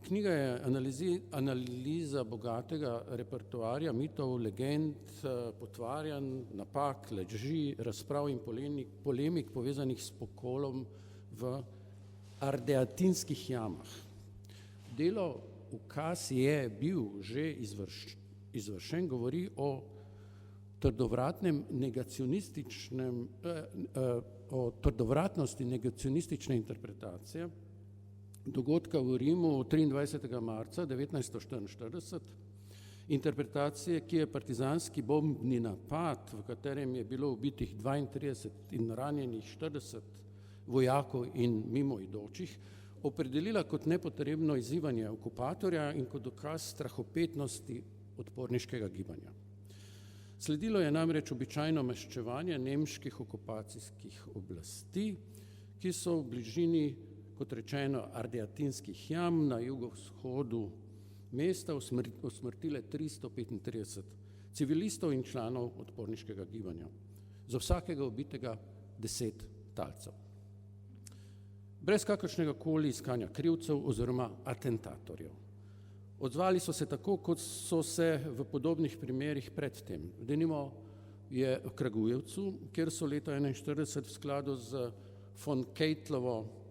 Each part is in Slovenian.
Knjiga je analiza bogatega repertoarja mitov, legend, potvarjanj, napak, laži, razprav in polemik povezanih s pokolom v Ardeatinskih jamah. Delo Ukaz je bil že izvršen, govori o trdovratnosti negacionistične interpretacije dogodka v Rimu 23. marca 1944, interpretacije, ki je partizanski bombni napad, v katerem je bilo ubitih 32 in ranjenih 40 vojakov in mimoidočih, opredelila kot nepotrebno izzivanje okupatorja in kot dokaz strahopetnosti odporniškega gibanja. Sledilo je namreč običajno maščevanje nemških okupacijskih oblasti, ki so v bližini, kot rečeno, Ardeatinskih jam na jugovzhodu mesta usmrtile 335 civilistov in članov odporniškega gibanja. Za vsakega ubitega 10 talcev. Brez kakršnega koli iskanja krivcev oziroma atentatorjev. Odzvali so se tako, kot so se v podobnih primerih predtem. Denimo je v Kragujevcu, kjer so leta 1941 v skladu z von Keitlovo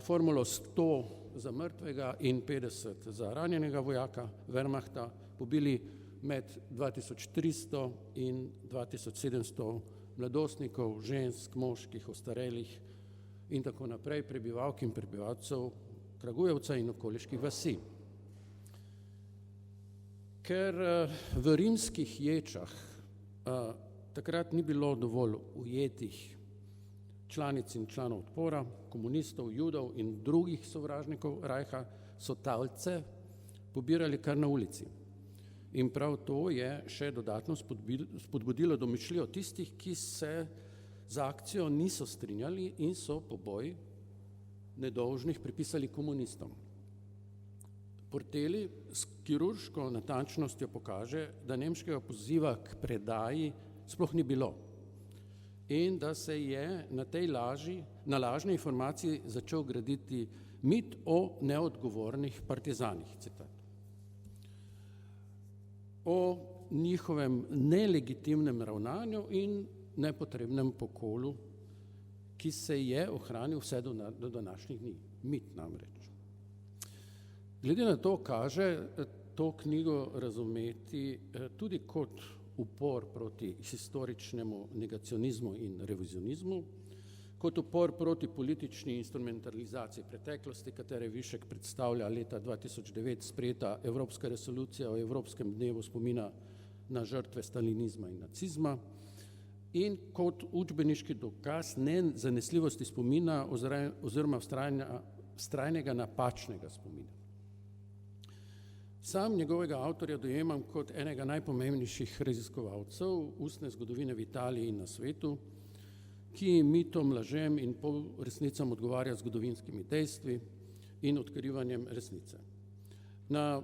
formulo 100 za mrtvega in 50 za ranjenega vojaka Wehrmachta pobili med 2300 in 2700 mladostnikov, žensk, moških, ostarelih in tako naprej, prebivalk in prebivalcev Kragujevca in okoliških vasi. Ker v rimskih ječah takrat ni bilo dovolj ujetih članic in članov odpora, komunistov, judov in drugih sovražnikov Rajha, so talce pobirali kar na ulici. In prav to je še dodatno spodbudilo domišljijo tistih, ki se z akcijo niso strinjali in so poboj nedolžnih pripisali komunistom. Porteli s kirurško natančnostjo pokaže, da nemškega poziva k predaji sploh ni bilo in da se je na lažni informaciji začel graditi mit o neodgovornih partizanih, citat. O njihovem nelegitimnem ravnanju in nepotrebnem pokolu, ki se je ohranil vse do današnjih dni. Mit namreč. Glede na to kaže to knjigo razumeti tudi kot upor proti historičnemu negacionizmu in revizionizmu, kot upor proti politični instrumentalizaciji preteklosti, katere višek predstavlja leta 2009 sprejeta Evropska resolucija o Evropskem dnevu spomina na žrtve stalinizma in nacizma in kot učbeniški dokaz nezanesljivosti spomina oziroma vztrajnega napačnega spomina. Sam njegovega avtorja dojemam kot enega najpomembnejših raziskovalcev ustne zgodovine v Italiji in na svetu, ki mitom, lažem in polresnicam odgovarja zgodovinskimi dejstvi in odkrivanjem resnice. Na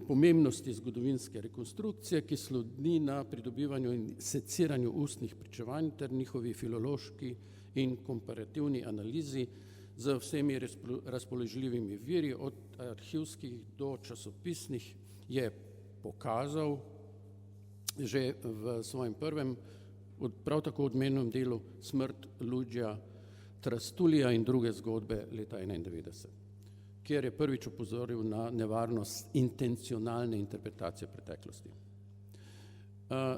pomembnosti zgodovinske rekonstrukcije, ki sloni na pridobivanju in seciranju ustnih pričevanj ter njihovi filološki in komparativni analizi z vsemi razpoložljivimi viri, od arhivskih do časopisnih, je pokazal že v svojem prvem, prav tako odmennem delu Smrt Luigija Trastulija in druge zgodbe leta 1991, kjer je prvič opozoril na nevarnost intencionalne interpretacije preteklosti.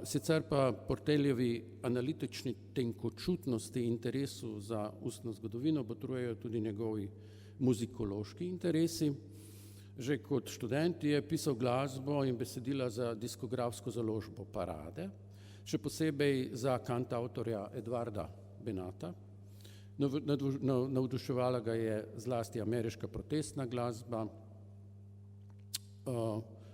Sicer pa Porteljevi analitični tenkočutnosti interesu za ustno zgodovino botrujejo tudi njegovi muzikološki interesi. Že kot študent je pisal glasbo in besedila za diskografsko založbo Parade, še posebej za kantavtorja Edvarda Benata. Navduševala ga je zlasti ameriška protestna glasba,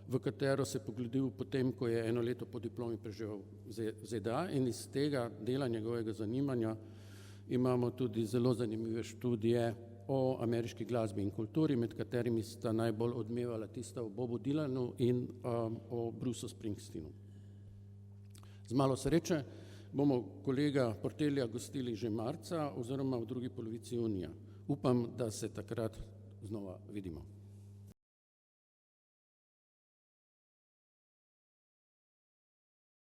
v katero se pogledil potem, ko je eno leto po diplomi preživel v ZDA, in iz tega dela njegovega zanimanja imamo tudi zelo zanimive študije o ameriški glasbi in kulturi, med katerimi sta najbolj odmevala tista o Bobu Dylanu in o Bruceu Springsteenu. Z malo sreče bomo kolega Portelja gostili že marca oziroma v drugi polovici junija. Upam, da se takrat znova vidimo.